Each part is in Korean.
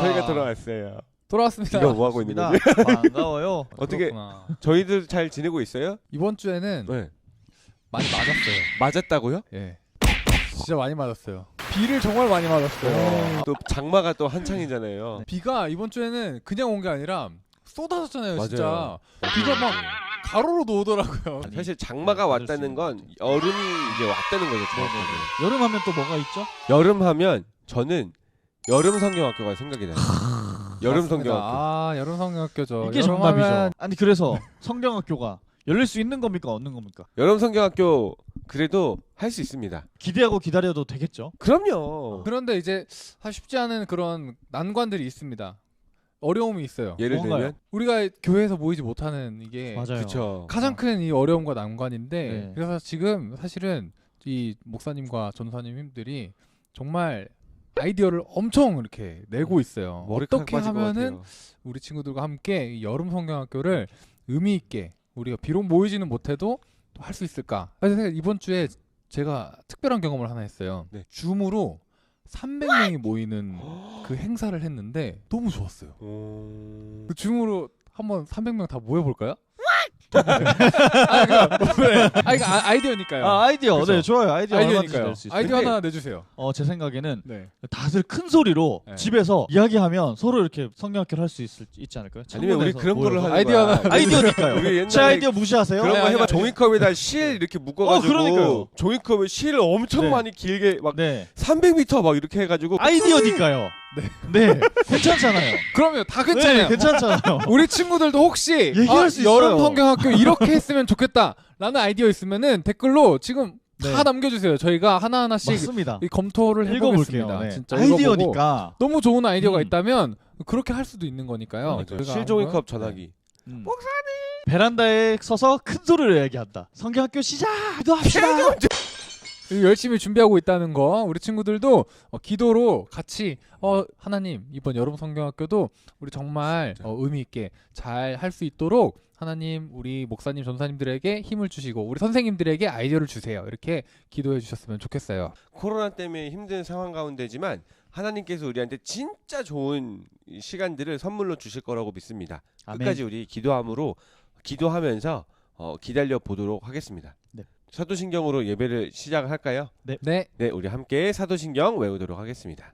저희가 돌아왔어요. 돌아왔습니다. 이거 뭐 하고 있는 거지? 반가워요. 어떻게 그렇구나. 저희들 잘 지내고 있어요? 이번 주에는 네. 많이 맞았어요. 맞았다고요? 예. 진짜 많이 맞았어요. 비를 정말 많이 맞았어요. 또 장마가 또 한창이잖아요. 비가 이번 주에는 그냥 온 게 아니라 쏟아졌잖아요. 맞아요. 진짜 비가 막 가로로 오더라고요. 사실 장마가 왔다는 건 여름이 이제 왔다는 거죠. 정확하게. 여름 하면 또 뭐가 있죠? 여름 하면 저는 여름 성경학교가 생각이 나요. 여름 성경학교. 아, 여름 성경학교죠. 이게 여름 정답이죠. 하면 아니 그래서 성경학교가 열릴 수 있는 겁니까 없는 겁니까? 여름 성경학교 그래도 할 수 있습니다. 기대하고 기다려도 되겠죠? 그럼요. 그런데 이제 쉽지 않은 그런 난관들이 있습니다. 어려움이 있어요. 예를 뭔가요? 들면 우리가 교회에서 모이지 못하는 이게 맞아요. 그렇죠. 가장 큰 이 어려움과 난관인데 네. 그래서 지금 사실은 이 목사님과 전사님들이 정말 아이디어를 엄청 이렇게 내고 있어요. 머리카락 어떻게 빠질 것 하면은 같아요. 우리 친구들과 함께 이 여름 성경학교를 의미 있게 우리가 비록 모이지는 못해도 또 할 수 있을까? 그래서 이번 주에 제가 특별한 경험을 하나 했어요. 네. 줌으로 300명이 모이는 그 행사를 했는데 너무 좋았어요. 그 줌으로 한번 300명 다 모여볼까요? 이거 아이디어니까요. 아이디어. 그쵸? 네, 좋아요. 아이디어 얼마든지 아이디어니까요. 낼 수 있어요. 아이디어 근데- 하나 내주세요. 제 생각에는 네. 다들 큰 소리로 네. 집에서 이야기하면 서로 이렇게 성경학교를 할 수 있지 않을까요? 아니면 우리 창문에서 그런 거를 모여서. 하는 아이디어 거야. 하나 아이디어니까요. 우리 옛날에 제 아이디어 무시하세요? 그런 거 아니, 해봐. 아니. 종이컵에다 실 이렇게 묶어가지고 그러니까요. 종이컵에 실 엄청 네. 많이 길게 막 네. 300m 막 이렇게 해가지고 아이디어니까요. 네. 괜찮잖아요. 그럼요. 다 괜찮아요. 네, 괜찮잖아요. 우리 친구들도 혹시 얘기할 수 있어요. 여름 성경학교 이렇게 했으면 좋겠다라는 아이디어 있으면은 댓글로 지금 네. 다 남겨주세요. 저희가 하나하나씩 맞습니다. 이 검토를 읽어볼게요. 해보겠습니다. 네. 진짜 읽어보고 아이디어니까. 너무 좋은 아이디어가 음. 있다면 그렇게 할 수도 있는 거니까요. 저희가 실 종이컵 한번- 전화기. 베란다에 서서 큰 소리로 얘기한다. 성경학교 시작! 기도합시다. 그리고 열심히 준비하고 있다는 거 우리 친구들도 기도로 같이 하나님 이번 여름 성경학교도 우리 정말 의미 있게 잘 할 수 있도록 하나님 우리 목사님 전사님들에게 힘을 주시고 우리 선생님들에게 아이디어를 주세요. 이렇게 기도해 주셨으면 좋겠어요. 코로나 때문에 힘든 상황 가운데지만 하나님께서 우리한테 진짜 좋은 시간들을 선물로 주실 거라고 믿습니다. 아멘. 끝까지 우리 기도하면서 기다려 보도록 하겠습니다. 네. 사도신경으로 예배를 시작할까요? 네. 네, 우리 함께 사도신경 외우도록 하겠습니다.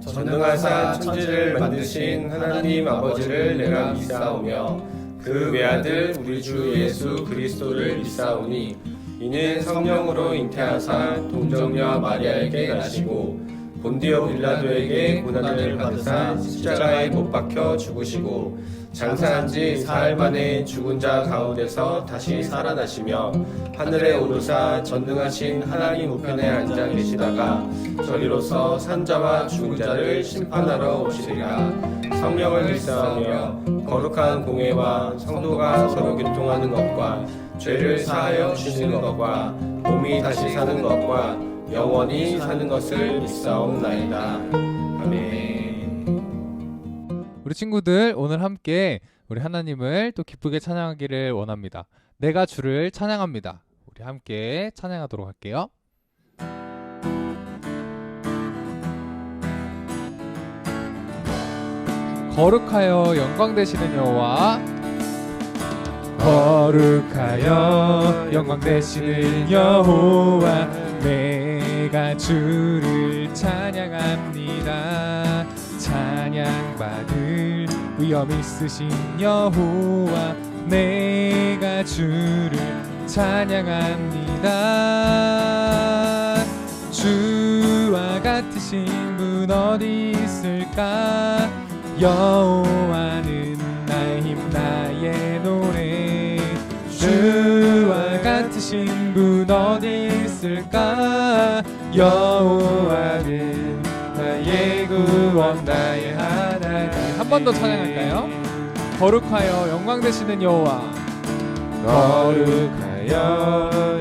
전능하사 천지를 만드신 하나님 아버지를 내가 믿사오며 그 외아들 우리 주 예수 그리스도를 믿사오니 이는 성령으로 잉태하사 동정녀 마리아에게 나시고 본디오 빌라도에게 고난을 받으사 십자가에 못 박혀 죽으시고 장사한 지 사흘 만에 죽은 자 가운데서 다시 살아나시며 하늘에 오르사 전능하신 하나님 우편에 앉아 계시다가 저리로서 산자와 죽은 자를 심판하러 오시리라. 성령을 믿사오며 거룩한 공회와 성도가 서로 교통하는 것과 죄를 사하여 주시는 것과 몸이 다시 사는 것과 영원히 사는 것을 믿사옵나이다. 아멘. 우리 친구들 오늘 함께 우리 하나님을 또 기쁘게 찬양하기를 원합니다. 내가 주를 찬양합니다. 우리 함께 찬양하도록 할게요. 거룩하여 영광 되시는 여호와 거룩하여 영광 되시는 여호와 내가 주를 찬양합니다. 찬양받을 위엄 있으신 여호와 내가 주를 찬양합니다. 주와 같으신 분 어디 있을까? 여호와는 나의 힘 나의 노래. 주와 같으신 분 어디 있을까? 여호와는 나의 구원 나의 하나님. 한 번 더 찬양할까요? 거룩하여 영광 되시는 여호와 거룩하여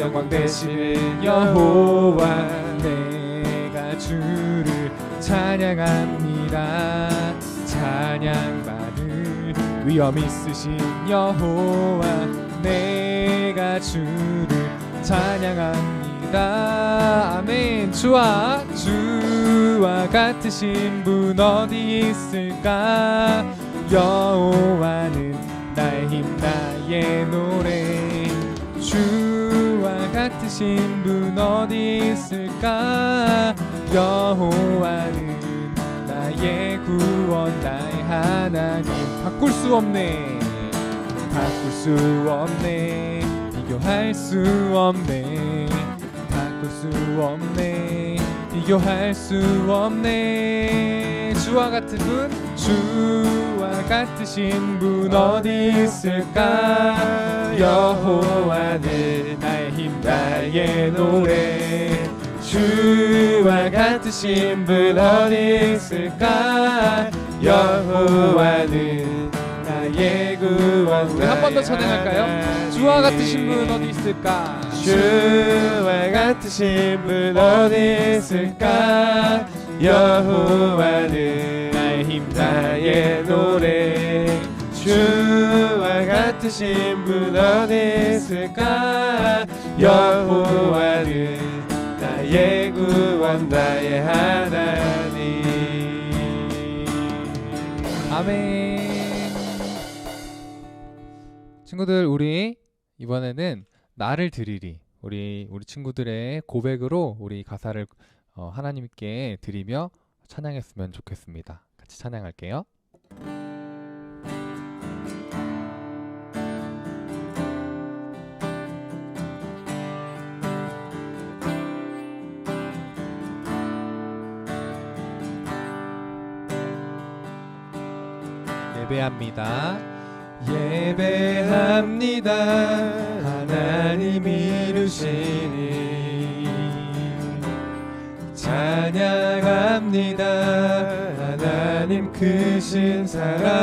영광 되시는 여호와 내가 주를 찬양합니다. 찬양받을 위엄 있으신 여호와 내가 주를 찬양합니다. 주와 같으신 분 어디 있을까? 여호와는 나의 힘 나의 노래. 주와 같으신 분 어디 있을까? 여호와는 나의 구원 나의 하나님. 바꿀 수 없네, 바꿀 수 없네, 비교할 수 없네, 바꿀 수 없네, 비교할 수 없네. 주와 같은 분, 주와 같으신 분 어디 있을까? 여호와는 나의 힘 나의 노래. 주와 같으신 분 어디 있을까? 여호와는 나의 구원. 우리 한 번 더 찬양할까요? 주와 같으신 분 어디 있을까? 주와 같으신 분 어디 있을까? 여호와는 나의 힘 나의 노래. 주와 같으신 분 어디 있을까? 여호와는 나의 구원 나의 하나님. 아멘. 친구들, 우리 이번에는 나를 드리리, 우리 친구들의 고백으로 우리 가사를 하나님께 드리며 찬양했으면 좋겠습니다. 같이 찬양할게요. 예배합니다. 예배합니다. 하나님 이루시니 찬양합니다. 하나님 크신 사랑.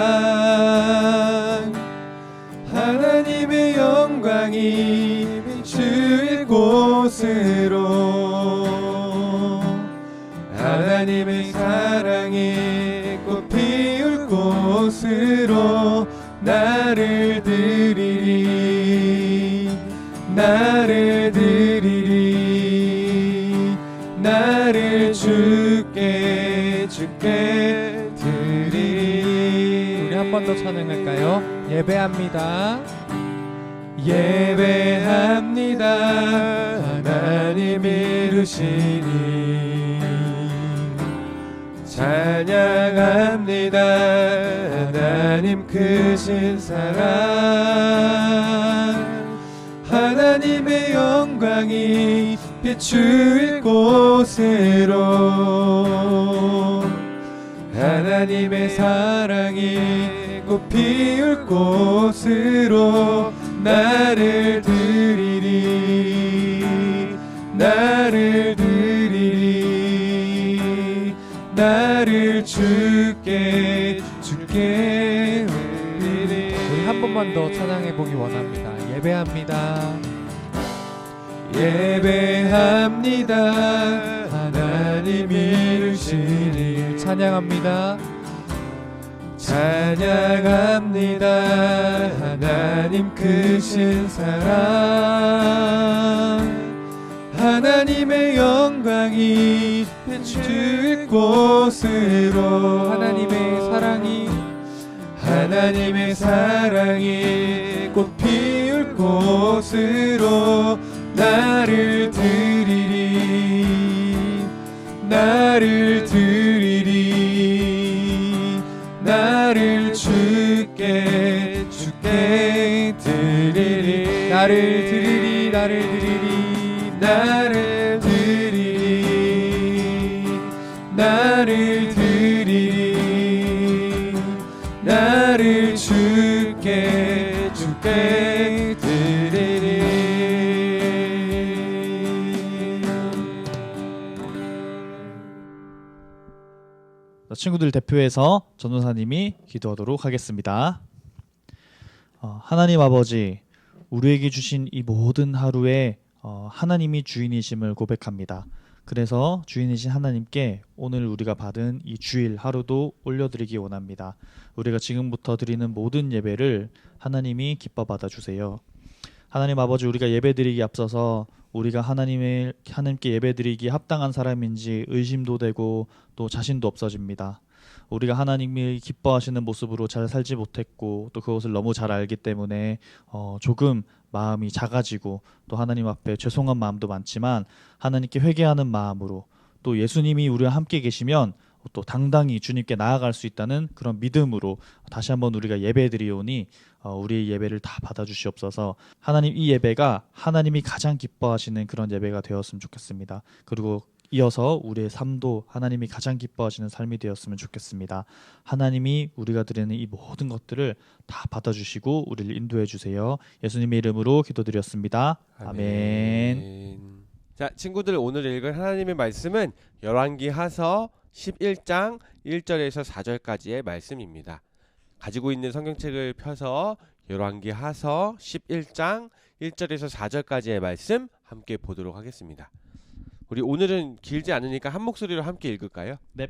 하나님의 영광이 비추일 곳으로 하나님의 사랑이 꽃 피울 곳으로 나를 드리리, 나를 드리리, 나를 주께 드리리. 우리 한 번 더 찬양할까요? 예배합니다. 예배합니다. 하나님 이루시니 찬양합니다. 하나님 크신 사랑. 하나님의 영광이 비추일 곳으로 하나님의 사랑이 꽃 피울 곳으로 나를 드리리, 나를 드리리, 나를 주께 드리리. 우리 한 번만 더 찬양해 보기 원합니다. 예배합니다. 예배합니다. 하나님 이루시니 찬양합니다. 찬양합니다. 하나님 크신 사랑. 하나님의 영광이 비추일 곳으로 하나님의 사랑이 꽃 피울 곳으로 나를 드리리, 나를 드리리, 나를 주께 드리리. 나를 드리리, 나를 드리리, 나를 드리리, 나를 드리리, 나를 주께 드리리. 친구들 대표해서 전도사님이 기도하도록 하겠습니다. 하나님 아버지, 우리에게 주신 이 모든 하루에 하나님이 주인이심을 고백합니다. 그래서 주인이신 하나님께 오늘 우리가 받은 이 주일 하루도 올려드리기 원합니다. 우리가 지금부터 드리는 모든 예배를 하나님이 기뻐 받아주세요. 하나님 아버지, 우리가 예배드리기 앞서서 우리가 하나님께 예배드리기 합당한 사람인지 의심도 되고 또 자신도 없어집니다. 우리가 하나님이 기뻐하시는 모습으로 잘 살지 못했고 또 그것을 너무 잘 알기 때문에 조금 마음이 작아지고 또 하나님 앞에 죄송한 마음도 많지만 하나님께 회개하는 마음으로 또 예수님이 우리와 함께 계시면 또 당당히 주님께 나아갈 수 있다는 그런 믿음으로 다시 한번 우리가 예배드리오니 우리의 예배를 다 받아주시옵소서. 하나님, 이 예배가 하나님이 가장 기뻐하시는 그런 예배가 되었으면 좋겠습니다. 그리고 이어서 우리의 삶도 하나님이 가장 기뻐하시는 삶이 되었으면 좋겠습니다. 하나님이 우리가 드리는 이 모든 것들을 다 받아주시고 우리를 인도해 주세요. 예수님의 이름으로 기도드렸습니다. 아멘. 자, 친구들, 오늘 읽을 하나님의 말씀은 열왕기하서 11장 1절에서 4절까지의 말씀입니다. 가지고 있는 성경책을 펴서 열왕기하서 11장 1절에서 4절까지의 말씀 함께 보도록 하겠습니다. 우리 오늘은 길지 않으니까 한 목소리로 함께 읽을까요? 네.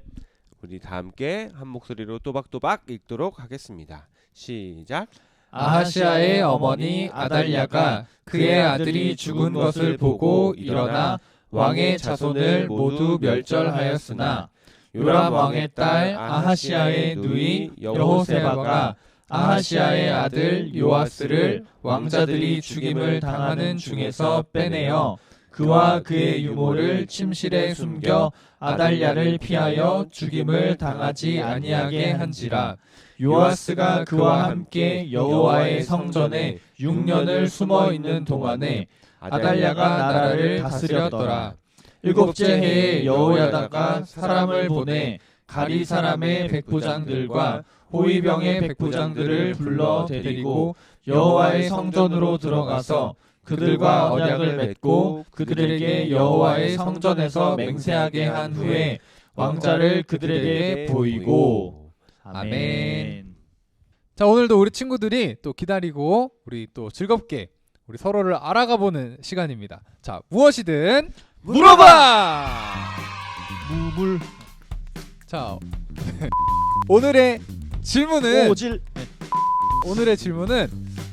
우리 다 함께 한 목소리로 또박또박 읽도록 하겠습니다. 시작. 아하시아의 어머니 아달랴가 그의 아들이 죽은 것을 보고 일어나 왕의 자손을 모두 멸절하였으나 요람 왕의 딸 아하시아의 누이 여호세바가 아하시아의 아들 요아스를 왕자들이 죽임을 당하는 중에서 빼내어 그와 그의 유모를 침실에 숨겨 아달랴를 피하여 죽임을 당하지 아니하게 한지라. 요아스가 그와 함께 여호와의 성전에 6년을 숨어 있는 동안에 아달랴가 나라를 다스렸더라. 7째 해에 여호야다가 사람을 보내 가리 사람의 백부장들과 호위병의 백부장들을 불러 데리고 여호와의 성전으로 들어가서 그들과 언약을 맺고 그들에게 여호와의 성전에서 맹세하게 한 후에 왕자를 그들에게 보이고. 아멘. 자, 오늘도 우리 친구들이 또 기다리고 우리 또 즐겁게 우리 서로를 알아가 보는 시간입니다. 자, 무엇이든 물어봐. 무물 자, 오늘의 질문은 오질. 오늘의 질문은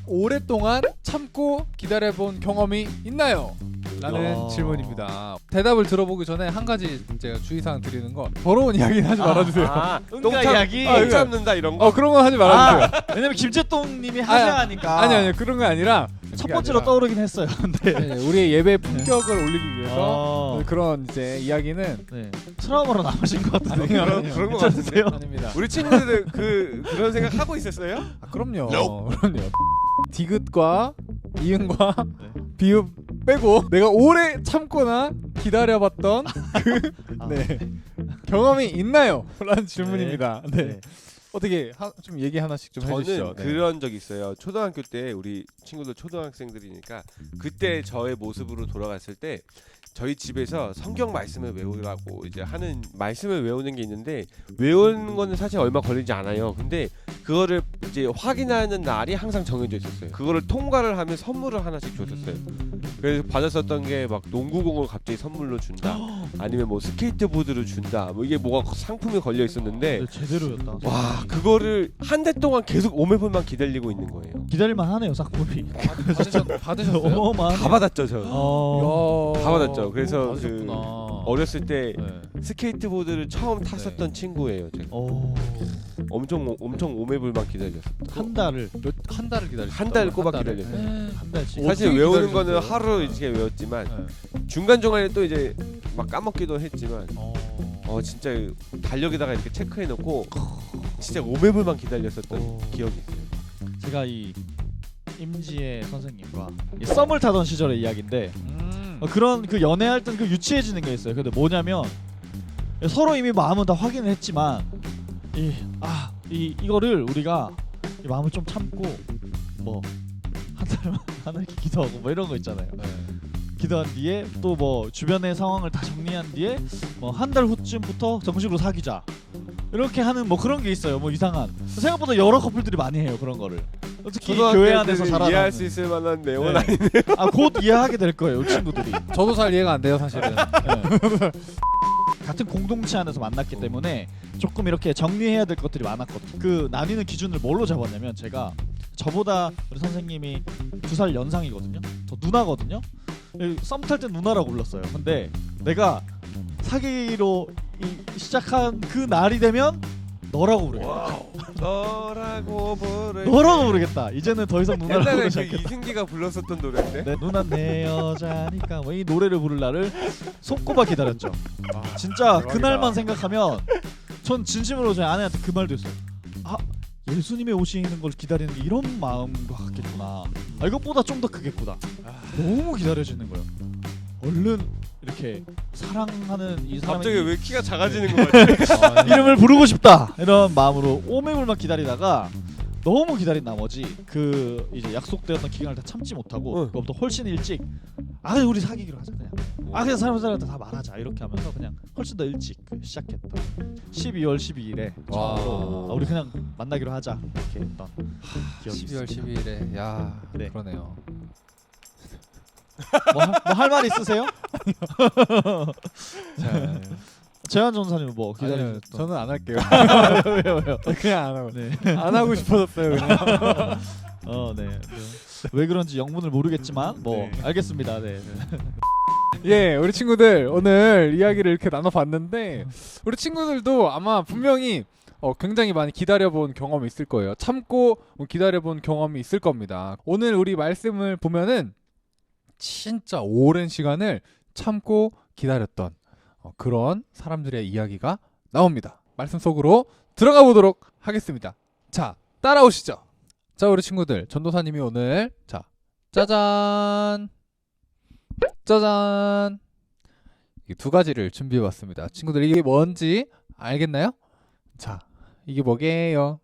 오랫동안 참고 기다려본 경험이 있나요? 라는 질문입니다. 대답을 들어보기 전에 한 가지 제가 주의사항 드리는 거, 더러운 이야기는 하지 말아주세요. 응가 이야기. 똥 참는다 이런 거. 그런 건 하지 말아주세요. 왜냐면 김재동님이 하셔야하니까. 아니 그런 거 아니라 첫 번째로 떠오르긴 했어요. 근데 네, 우리의 예배 품격을 올리기 위해서 아. 그런 이제 이야기는 네. 트라우마로 남으신 것 같은데. 그런 거 같은데요. 아닙니다. 우리 친구들 그런 생각 하고 있었어요? 그럼요. 그럼요. 디귿과 이응과 비읍 빼고 내가 오래 참거나 기다려봤던 그 경험이 있나요? 라는 질문입니다. 네. 어떻게 좀 얘기 하나씩 좀 저는 해주시죠. 네. 그런 적 있어요. 초등학교 때 우리 친구들 초등학생들이니까 그때 저의 모습으로 돌아갔을 때 저희 집에서 성경 말씀을 외우라고 이제 하는 말씀을 외우는 게 있는데 외우는 거는 사실 얼마 걸리지 않아요. 근데 그거를 이제 확인하는 날이 항상 정해져 있었어요. 그거를 통과를 하면 선물을 하나씩 줬었어요. 그래서 받았었던 게 막 농구공을 갑자기 선물로 준다, 아니면 뭐 스케이트보드를 준다, 뭐 이게 뭐가 상품이 걸려 있었는데 제대로였다. 와, 그거를 한 달 동안 계속 오매불만 기다리고 있는 거예요. 기다릴만 하네요, 싹보이. 받으셨어요? 어마어마한. 다 받았죠, 저. 야. 다 받았죠. 그래서 받으셨구나. 어렸을 때 네. 스케이트보드를 처음 탔었던 친구예요. 제가. 엄청 오매불만 기다렸어요. 한 달을. 한 달을 기다렸어요. 한 달 꼬박 기다렸어요. 한 달씩. 사실 어떻게 외우는 기다리셨어요? 거는 하루 이렇게 외웠지만 중간 중간에 또 이제 막 까먹기도 했지만 진짜 달력에다가 이렇게 체크해놓고 진짜 오매불만 기다렸었던 기억이 있어요. 제가 이 임지혜 선생님과 이 썸을 타던 시절의 이야기인데 그런 그 연애할 땐 그 유치해지는 게 있어요. 근데 뭐냐면 서로 이미 마음은 다 확인을 했지만 이거를 우리가 이 마음을 좀 참고 뭐 한 달 이렇게 기도하고 뭐 이런 거 있잖아요. 기도한 뒤에 또 뭐 주변의 상황을 다 정리한 뒤에 뭐 한 달 후쯤부터 정식으로 사귀자 이렇게 하는 뭐 그런 게 있어요. 뭐 이상한 생각보다 여러 커플들이 많이 해요 그런 거를. 특히 교회 안에서 살아가는 이해할 수 있을 만한 내용은 네. 아니네요. 곧 이해하게 될 거예요 친구들이. 저도 잘 이해가 안 돼요 사실은. 같은 공동체 안에서 만났기 때문에 조금 이렇게 정리해야 될 것들이 많았거든요. 그 나뉘는 기준을 뭘로 잡았냐면 제가 저보다 우리 선생님이 2살 연상이거든요. 저 누나거든요. 썸 탈 때 누나라고 불렀어요. 근데 내가 사귀기로 시작한 그 날이 되면 너라고 부르겠다. 너라고 부르겠다. 이제는 더 이상 누나라고 옛날에 부르지 그 않겠다. 이승기가 불렀었던 노래인데. 네, 누나 내 여자니까 뭐 이 노래를 부를 날을 손꼽아 기다렸죠. 진짜 대박이다. 그날만 생각하면 전 진심으로 저희 아내한테 그 말도 했어요. 아, 예수님의 오시는 걸 기다리는 게 이런 마음도 같겠구나. 아, 이것보다 좀 더 크겠구나. 너무 기다려지는 거예요. 얼른 이렇게 사랑하는 이 사람의 갑자기 왜 키가 작아지는 거 같지? 이름을 부르고 싶다 이런 마음으로 오매물만 기다리다가 너무 기다린 나머지 그 이제 약속되었던 기간을 다 참지 못하고 그것부터 훨씬 일찍 우리 사귀기로 하자 그냥 그냥 사람들한테 다 말하자 이렇게 하면서 그냥 훨씬 더 일찍 시작했다. 12월 12일에 처음으로 우리 그냥 만나기로 하자 이렇게 했던 기억이 12월 있습니다. 12일에 야 네. 그러네요. 뭐 할 말 있으세요? 자, 재환 전사님 뭐 아니요, 기다리는 저는 안 할게요. 왜요? 그냥 안 하고 네. 안 하고 싶어졌어요. 그냥. 네. 왜 그런지 영문을 모르겠지만 뭐 네. 알겠습니다. 네. 예, 우리 친구들 오늘 이야기를 이렇게 나눠봤는데 우리 친구들도 아마 분명히 굉장히 많이 기다려본 경험이 있을 거예요. 참고 기다려본 경험이 있을 겁니다. 오늘 우리 말씀을 보면은 진짜 오랜 시간을 참고 기다렸던 그런 사람들의 이야기가 나옵니다. 말씀 속으로 들어가 보도록 하겠습니다. 자, 따라오시죠. 자, 우리 친구들, 전도사님이 오늘 짜잔 짜잔 이 두 가지를 준비해 왔습니다. 친구들 이게 뭔지 알겠나요? 자, 이게 뭐게요?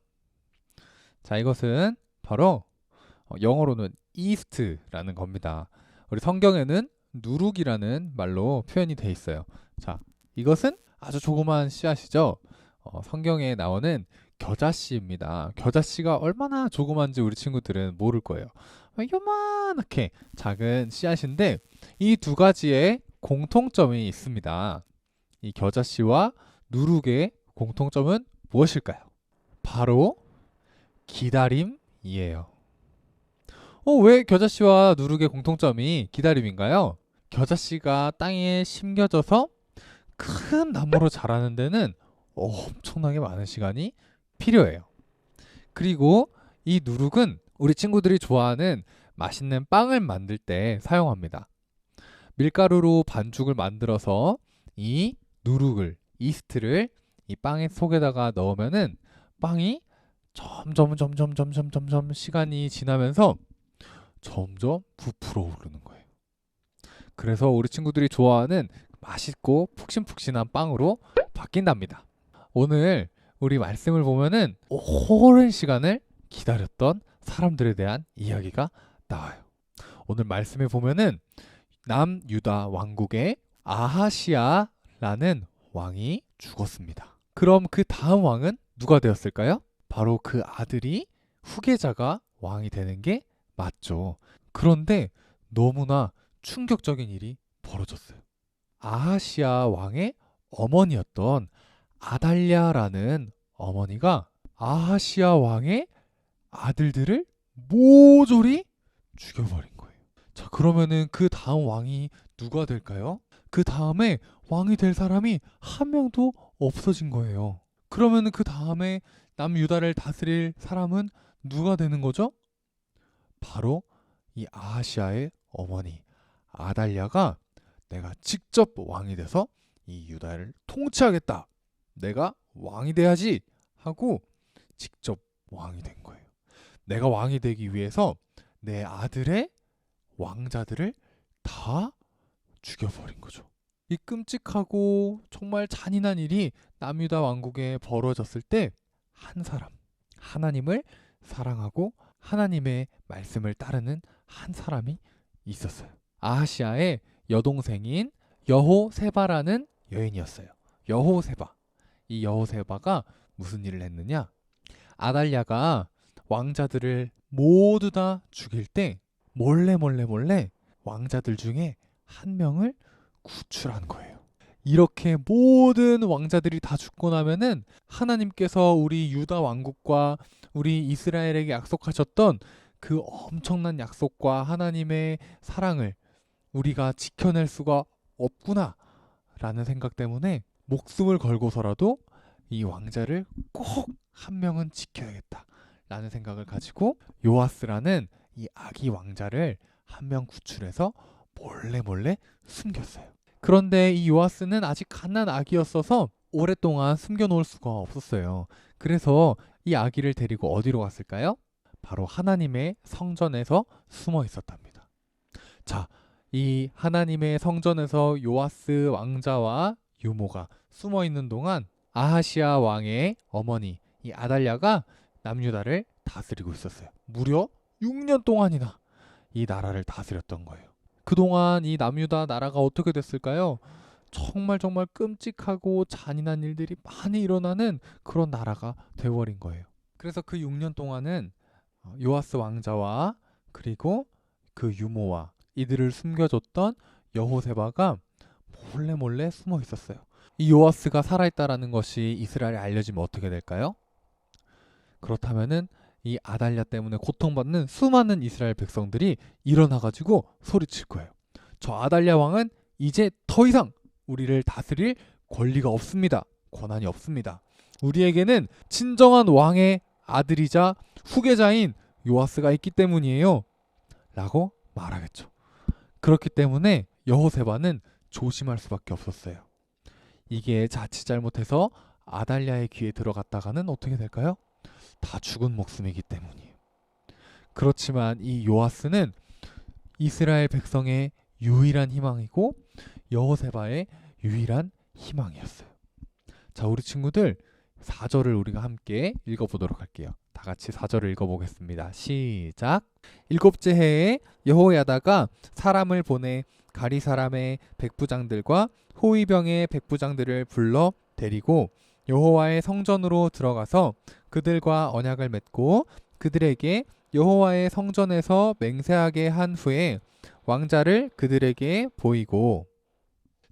자, 이것은 바로 영어로는 east라는 겁니다. 우리 성경에는 누룩이라는 말로 표현이 돼 있어요. 자, 이것은 아주 조그마한 씨앗이죠. 성경에 나오는 겨자씨입니다. 겨자씨가 얼마나 조그만지 우리 친구들은 모를 거예요. 요만하게 작은 씨앗인데 이 두 가지의 공통점이 있습니다. 이 겨자씨와 누룩의 공통점은 무엇일까요? 바로 기다림이에요. 왜 겨자씨와 누룩의 공통점이 기다림인가요? 겨자씨가 땅에 심겨져서 큰 나무로 자라는 데는 엄청나게 많은 시간이 필요해요. 그리고 이 누룩은 우리 친구들이 좋아하는 맛있는 빵을 만들 때 사용합니다. 밀가루로 반죽을 만들어서 이 누룩을, 이스트를 이 빵의 속에다가 넣으면은 빵이 점점 시간이 지나면서 점점 부풀어 오르는 거예요. 그래서 우리 친구들이 좋아하는 맛있고 푹신푹신한 빵으로 바뀐답니다. 오늘 우리 말씀을 보면은 오랜 시간을 기다렸던 사람들에 대한 이야기가 나와요. 오늘 말씀에 보면은 남유다 왕국의 아하시아라는 왕이 죽었습니다. 그럼 그 다음 왕은 누가 되었을까요? 바로 그 아들이 후계자가 왕이 되는 게 맞죠. 그런데 너무나 충격적인 일이 벌어졌어요. 아하시아 왕의 어머니였던 아달랴라는 어머니가 아하시아 왕의 아들들을 모조리 죽여버린 거예요. 자, 그러면은 그 다음 왕이 누가 될까요? 그 다음에 왕이 될 사람이 한 명도 없어진 거예요. 그러면은 그 다음에 남유다를 다스릴 사람은 누가 되는 거죠? 바로 이 아하시아의 어머니 아달랴가 내가 직접 왕이 돼서 이 유다를 통치하겠다. 내가 왕이 돼야지 하고 직접 왕이 된 거예요. 내가 왕이 되기 위해서 내 아들의 왕자들을 다 죽여버린 거죠. 이 끔찍하고 정말 잔인한 일이 남유다 왕국에 벌어졌을 때 한 사람, 하나님을 사랑하고 하나님의 말씀을 따르는 한 사람이 있었어요. 아하시아의 여동생인 여호세바라는 여인이었어요. 여호세바. 이 여호세바가 무슨 일을 했느냐? 아달랴가 왕자들을 모두 다 죽일 때 몰래 왕자들 중에 한 명을 구출한 거예요. 이렇게 모든 왕자들이 다 죽고 나면은 하나님께서 우리 유다 왕국과 우리 이스라엘에게 약속하셨던 그 엄청난 약속과 하나님의 사랑을 우리가 지켜낼 수가 없구나 라는 생각 때문에 목숨을 걸고서라도 이 왕자를 꼭 한 명은 지켜야겠다 라는 생각을 가지고 요아스라는 이 아기 왕자를 한 명 구출해서 몰래 숨겼어요. 그런데 이 요아스는 아직 갓난 아기였어서 오랫동안 숨겨놓을 수가 없었어요. 그래서 이 아기를 데리고 어디로 갔을까요? 바로 하나님의 성전에서 숨어 있었답니다. 자, 이 하나님의 성전에서 요아스 왕자와 유모가 숨어 있는 동안 아하시아 왕의 어머니 이 아달랴가 남유다를 다스리고 있었어요. 무려 6년 동안이나 이 나라를 다스렸던 거예요. 그동안 이 남유다 나라가 어떻게 됐을까요? 정말 끔찍하고 잔인한 일들이 많이 일어나는 그런 나라가 되어버린 거예요. 그래서 그 6년 동안은 요아스 왕자와 그리고 그 유모와 이들을 숨겨줬던 여호세바가 몰래 숨어 있었어요. 이 요아스가 살아있다라는 것이 이스라엘에 알려지면 어떻게 될까요? 그렇다면은 이 아달랴 때문에 고통받는 수많은 이스라엘 백성들이 일어나가지고 소리칠 거예요. 저 아달랴 왕은 이제 더 이상 우리를 다스릴 권리가 없습니다. 권한이 없습니다. 우리에게는 진정한 왕의 아들이자 후계자인 요아스가 있기 때문이에요. 라고 말하겠죠. 그렇기 때문에 여호세바는 조심할 수밖에 없었어요. 이게 자칫 잘못해서 아달랴의 귀에 들어갔다가는 어떻게 될까요? 다 죽은 목숨이기 때문이에요. 그렇지만 이 요아스는 이스라엘 백성의 유일한 희망이고 여호세바의 유일한 희망이었어요. 자, 우리 친구들 4절을 우리가 함께 읽어보도록 할게요. 다 같이 4절을 읽어보겠습니다. 시작. 7째 해에 여호야다가 사람을 보내 가리 사람의 백부장들과 호위병의 백부장들을 불러 데리고 여호와의 성전으로 들어가서 그들과 언약을 맺고 그들에게 여호와의 성전에서 맹세하게 한 후에 왕자를 그들에게 보이고.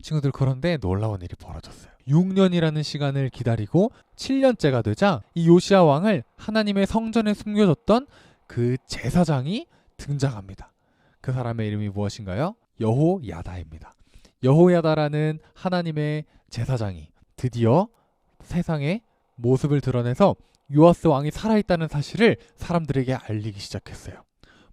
친구들, 그런데 놀라운 일이 벌어졌어요. 6년이라는 시간을 기다리고 7년째가 되자 이 요시야 왕을 하나님의 성전에 숨겨줬던 그 제사장이 등장합니다. 그 사람의 이름이 무엇인가요? 여호야다입니다. 여호야다라는 하나님의 제사장이 드디어 세상에 모습을 드러내서 요아스 왕이 살아있다는 사실을 사람들에게 알리기 시작했어요.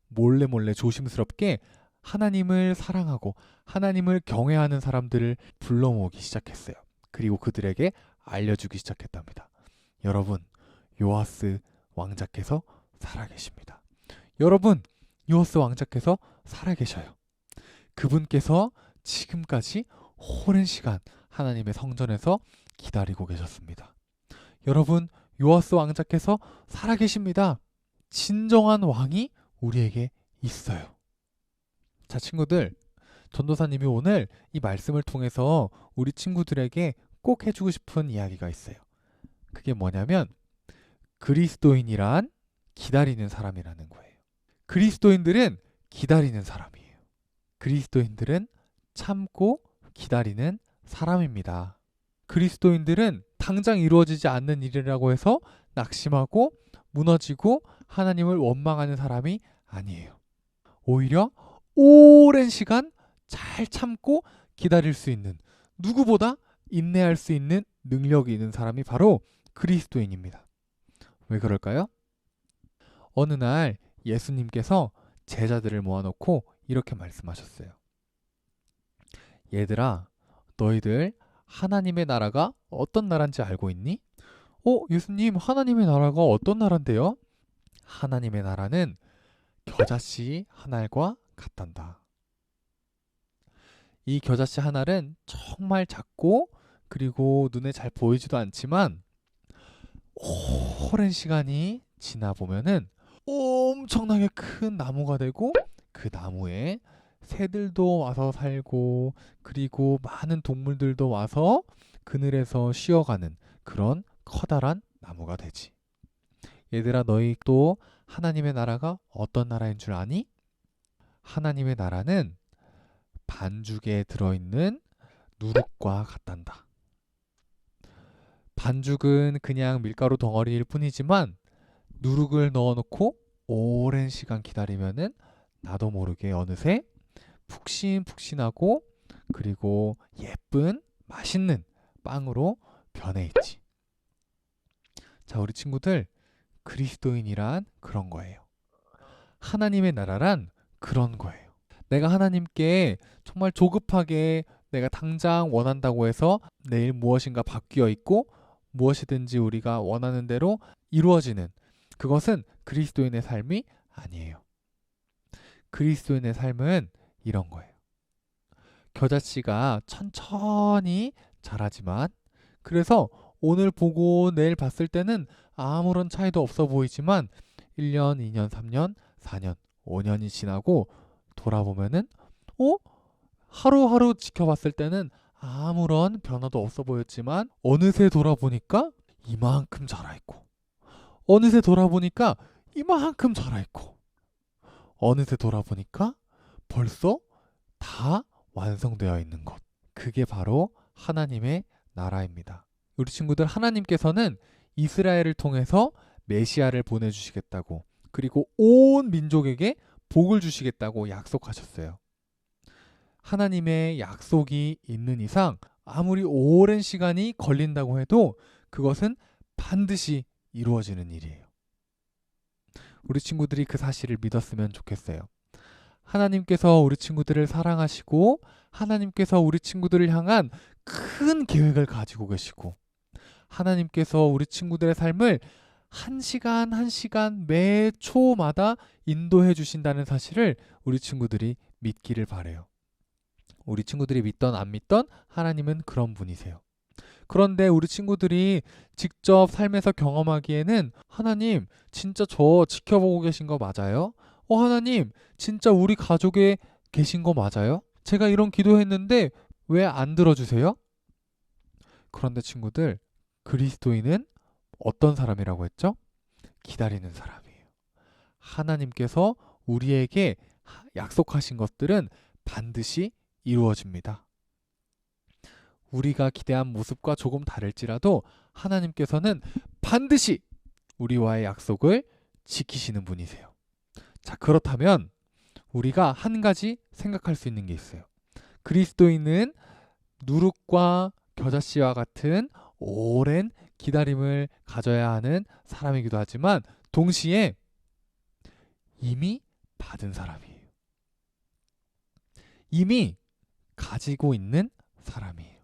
몰래 조심스럽게 하나님을 사랑하고 하나님을 경외하는 사람들을 불러 모으기 시작했어요. 그리고 그들에게 알려주기 시작했답니다. 여러분, 요아스 왕자께서 살아계십니다. 여러분, 요아스 왕자께서 살아계셔요. 그분께서 지금까지 오랜 시간 하나님의 성전에서 기다리고 계셨습니다. 여러분, 요아스 왕자께서 살아계십니다. 진정한 왕이 우리에게 있어요. 자, 친구들, 전도사님이 오늘 이 말씀을 통해서 우리 친구들에게 꼭 해주고 싶은 이야기가 있어요. 그게 뭐냐면 그리스도인이란 기다리는 사람이라는 거예요. 그리스도인들은 기다리는 사람이에요. 그리스도인들은 참고 기다리는 사람입니다. 그리스도인들은 당장 이루어지지 않는 일이라고 해서 낙심하고 무너지고 하나님을 원망하는 사람이 아니에요. 오히려 오랜 시간 잘 참고 기다릴 수 있는, 누구보다 인내할 수 있는 능력이 있는 사람이 바로 그리스도인입니다. 왜 그럴까요? 어느 날 예수님께서 제자들을 모아놓고 이렇게 말씀하셨어요. 얘들아, 너희들 하나님의 나라가 어떤 나라인지 알고 있니? 예수님, 하나님의 나라가 어떤 나라인데요? 하나님의 나라는 겨자씨 한 알과 같단다. 이 겨자씨 한 알은 정말 작고 그리고 눈에 잘 보이지도 않지만 오랜 시간이 지나 보면은 엄청나게 큰 나무가 되고 그 나무에 새들도 와서 살고 그리고 많은 동물들도 와서 그늘에서 쉬어가는 그런 커다란 나무가 되지. 얘들아, 너희 또 하나님의 나라가 어떤 나라인 줄 아니? 하나님의 나라는 반죽에 들어있는 누룩과 같단다. 반죽은 그냥 밀가루 덩어리일 뿐이지만 누룩을 넣어놓고 오랜 시간 기다리면은 나도 모르게 어느새 푹신푹신하고 그리고 예쁜 맛있는 빵으로 변해 있지. 자, 우리 친구들, 그리스도인이란 그런 거예요. 하나님의 나라란 그런 거예요. 내가 하나님께 정말 조급하게 내가 당장 원한다고 해서 내일 무엇인가 바뀌어 있고 무엇이든지 우리가 원하는 대로 이루어지는 그것은 그리스도인의 삶이 아니에요. 그리스도인의 삶은 이런 거예요. 겨자씨가 천천히 자라지만 그래서 오늘 보고 내일 봤을 때는 아무런 차이도 없어 보이지만 1년, 2년, 3년, 4년, 5년이 지나고 돌아보면은 하루하루 지켜봤을 때는 아무런 변화도 없어 보였지만 어느새 돌아보니까 이만큼 자라있고 어느새 돌아보니까 이만큼 자라있고 어느새 돌아보니까 벌써 다 완성되어 있는 것. 그게 바로 하나님의 나라입니다. 우리 친구들, 하나님께서는 이스라엘을 통해서 메시아를 보내주시겠다고 그리고 온 민족에게 복을 주시겠다고 약속하셨어요. 하나님의 약속이 있는 이상 아무리 오랜 시간이 걸린다고 해도 그것은 반드시 이루어지는 일이에요. 우리 친구들이 그 사실을 믿었으면 좋겠어요. 하나님께서 우리 친구들을 사랑하시고 하나님께서 우리 친구들을 향한 큰 계획을 가지고 계시고 하나님께서 우리 친구들의 삶을 한 시간 한 시간 매 초마다 인도해 주신다는 사실을 우리 친구들이 믿기를 바라요. 우리 친구들이 믿던 안 믿던 하나님은 그런 분이세요. 그런데 우리 친구들이 직접 삶에서 경험하기에는 하나님 진짜 저 지켜보고 계신 거 맞아요? 하나님 진짜 우리 가족에 계신 거 맞아요? 제가 이런 기도했는데 왜 안 들어주세요? 그런데 친구들, 그리스도인은 어떤 사람이라고 했죠? 기다리는 사람이에요. 하나님께서 우리에게 약속하신 것들은 반드시 이루어집니다. 우리가 기대한 모습과 조금 다를지라도 하나님께서는 반드시 우리와의 약속을 지키시는 분이세요. 자, 그렇다면 우리가 한 가지 생각할 수 있는 게 있어요. 그리스도인은 누룩과 겨자씨와 같은 오랜 기다림을 가져야 하는 사람이기도 하지만 동시에 이미 받은 사람이에요. 이미 가지고 있는 사람이에요.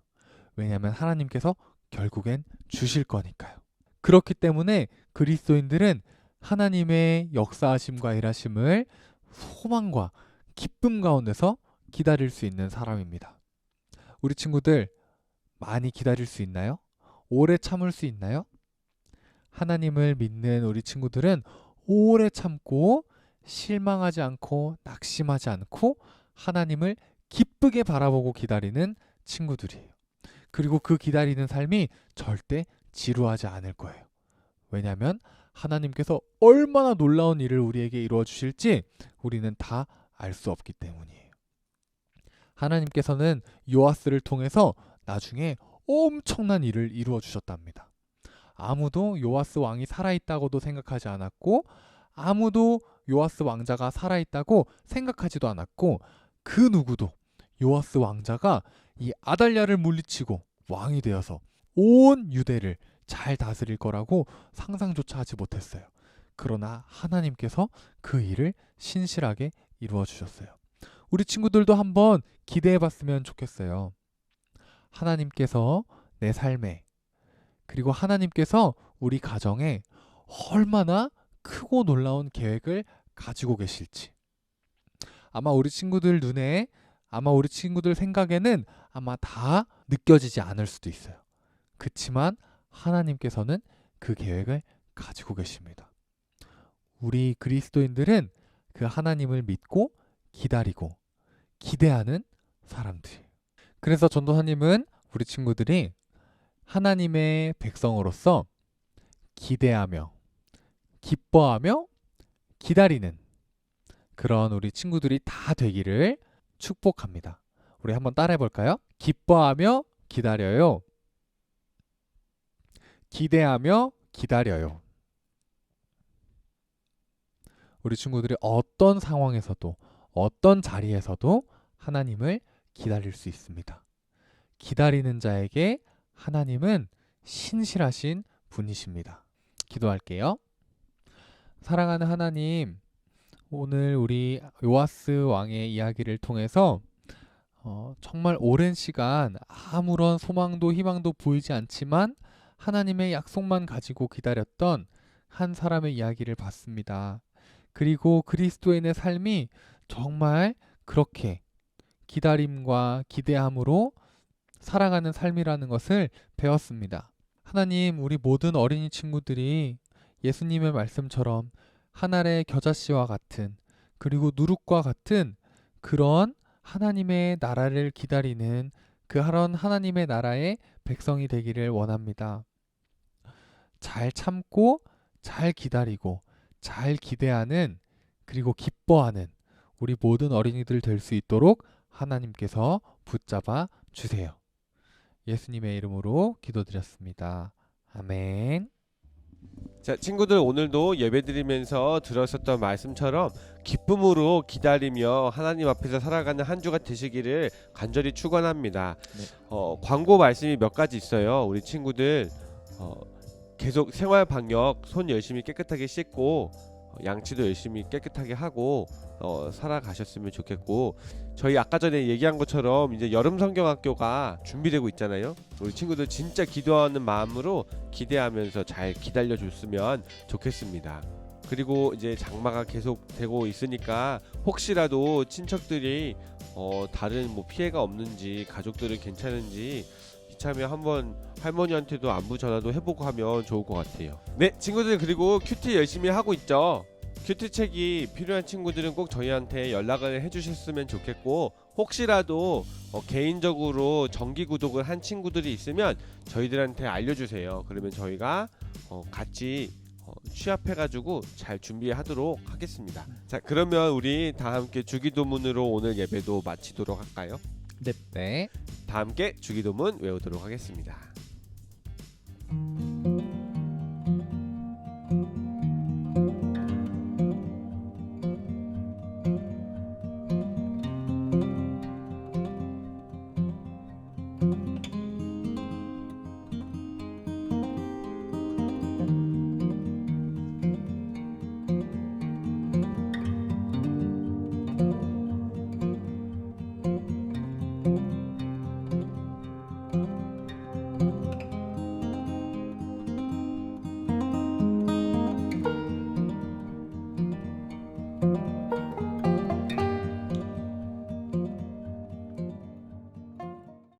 왜냐하면 하나님께서 결국엔 주실 거니까요. 그렇기 때문에 그리스도인들은 하나님의 역사하심과 일하심을 소망과 기쁨 가운데서 기다릴 수 있는 사람입니다. 우리 친구들, 많이 기다릴 수 있나요? 오래 참을 수 있나요? 하나님을 믿는 우리 친구들은 오래 참고 실망하지 않고 낙심하지 않고 하나님을 기쁘게 바라보고 기다리는 친구들이에요. 그리고 그 기다리는 삶이 절대 지루하지 않을 거예요. 왜냐하면 하나님께서 얼마나 놀라운 일을 우리에게 이루어 주실지 우리는 다 알 수 없기 때문이에요. 하나님께서는 요아스를 통해서 나중에 엄청난 일을 이루어 주셨답니다. 아무도 요아스 왕이 살아있다고도 생각하지 않았고 아무도 요아스 왕자가 살아있다고 생각하지도 않았고 그 누구도 요아스 왕자가 이 아달랴를 물리치고 왕이 되어서 온 유대를 잘 다스릴 거라고 상상조차 하지 못했어요. 그러나 하나님께서 그 일을 신실하게 이루어 주셨어요. 우리 친구들도 한번 기대해 봤으면 좋겠어요. 하나님께서 내 삶에 그리고 하나님께서 우리 가정에 얼마나 크고 놀라운 계획을 가지고 계실지. 아마 우리 친구들 눈에 아마 우리 친구들 생각에는 아마 다 느껴지지 않을 수도 있어요. 그렇지만 하나님께서는 그 계획을 가지고 계십니다. 우리 그리스도인들은 그 하나님을 믿고 기다리고 기대하는 사람들이에요. 그래서 전도사님은 우리 친구들이 하나님의 백성으로서 기대하며 기뻐하며 기다리는 그런 우리 친구들이 다 되기를 축복합니다. 우리 한번 따라해 볼까요? 기뻐하며 기다려요. 기대하며 기다려요. 우리 친구들이 어떤 상황에서도 어떤 자리에서도 하나님을 기다릴 수 있습니다. 기다리는 자에게 하나님은 신실하신 분이십니다. 기도할게요. 사랑하는 하나님, 오늘 우리 요아스 왕의 이야기를 통해서 정말 오랜 시간 아무런 소망도 희망도 보이지 않지만 하나님의 약속만 가지고 기다렸던 한 사람의 이야기를 봤습니다. 그리고 그리스도인의 삶이 정말 그렇게 기다림과 기대함으로 살아가는 삶이라는 것을 배웠습니다. 하나님, 우리 모든 어린이 친구들이 예수님의 말씀처럼 하늘의 겨자씨와 같은, 그리고 누룩과 같은 그런 하나님의 나라를 기다리는 그런 하나님의 나라의 백성이 되기를 원합니다. 잘 참고 잘 기다리고 잘 기대하는, 그리고 기뻐하는 우리 모든 어린이들 될 수 있도록 하나님께서 붙잡아 주세요. 예수님의 이름으로 기도드렸습니다. 아멘. 자, 친구들, 오늘도 예배드리면서 들었었던 말씀처럼 기쁨으로 기다리며 하나님 앞에서 살아가는 한 주가 되시기를 간절히 축원합니다. 광고 말씀이 몇 가지 있어요. 우리 친구들 계속 생활 방역, 손 열심히 깨끗하게 씻고 양치도 열심히 깨끗하게 하고 살아가셨으면 좋겠고, 저희 아까 전에 얘기한 것처럼 이제 여름 성경학교가 준비되고 있잖아요. 우리 친구들 진짜 기도하는 마음으로 기대하면서 잘 기다려 줬으면 좋겠습니다. 그리고 이제 장마가 계속 되고 있으니까 혹시라도 친척들이 다른 뭐 피해가 없는지, 가족들은 괜찮은지 이참에 한번 할머니한테도 안부 전화도 해보고 하면 좋을 것 같아요. 네, 친구들, 그리고 큐티 열심히 하고 있죠. 큐티 책이 필요한 친구들은 꼭 저희한테 연락을 해주셨으면 좋겠고, 혹시라도 개인적으로 정기 구독을 한 친구들이 있으면 저희들한테 알려주세요. 그러면 저희가 같이 취합해가지고 잘 준비하도록 하겠습니다. 자, 그러면 우리 다 함께 주기도문으로 오늘 예배도 마치도록 할까요? 네. 다 함께 주기도문 외우도록 하겠습니다.